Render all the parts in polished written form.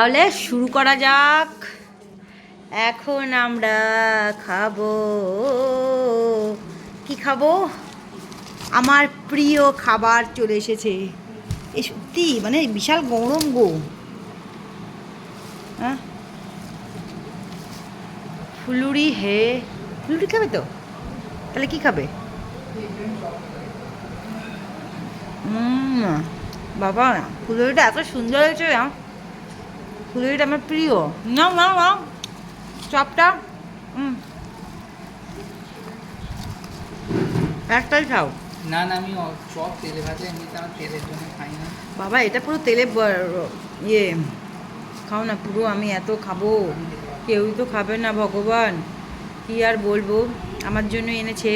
তাহলে শুরু করা যাক। এখন আমরা খাবো, কি খাবো? আমার প্রিয় খাবার চলে এসেছে। এ সত্যি মানে বিশাল গরম গো। হ্যাঁ, ফুলুরি হে। ফুলুরি খাবে তো? তাহলে কি খাবে? বাবা, ফুলুরিটা এত সুন্দর হয়েছে না, ফুলুরিটা আমার প্রিয়। নাও নাও নাও চপটা। একটাই খাও। না না, আমি চপ তেলে ভাজা এমনিতে আমার তেলের জন্য খাই না বাবা, এটা পুরো তেলে ইয়ে খাও না পুরো। আমি এত খাবো, কেউই তো খাবে না ভগবান, কি আর বলবো। আমার জন্য এনেছে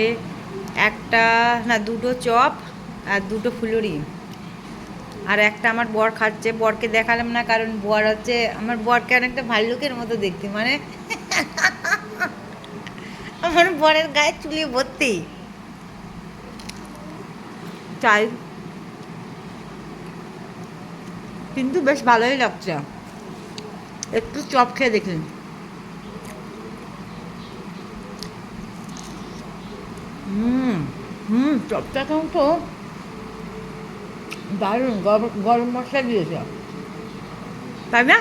একটা না দুটো চপ আর দুটো ফুলুরি, আর একটা আমার বর খাচ্ছে। বরকে দেখালাম না, কারণ বর হচ্ছে আমার বরকে অনেকটা ভাল্লুকের মতো দেখতে, মানে আমার বরের গায়ে চুলে ভর্তি। চাই, কিন্তু বেশ ভালোই লাগছে। একটু চপ খেয়ে দেখুন। চপটা কিন্তু দারুণ, গরম গরম মশলা দিয়েছে, তাই না?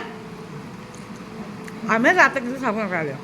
আমি রাতে কিছু খাবো না তাহলে।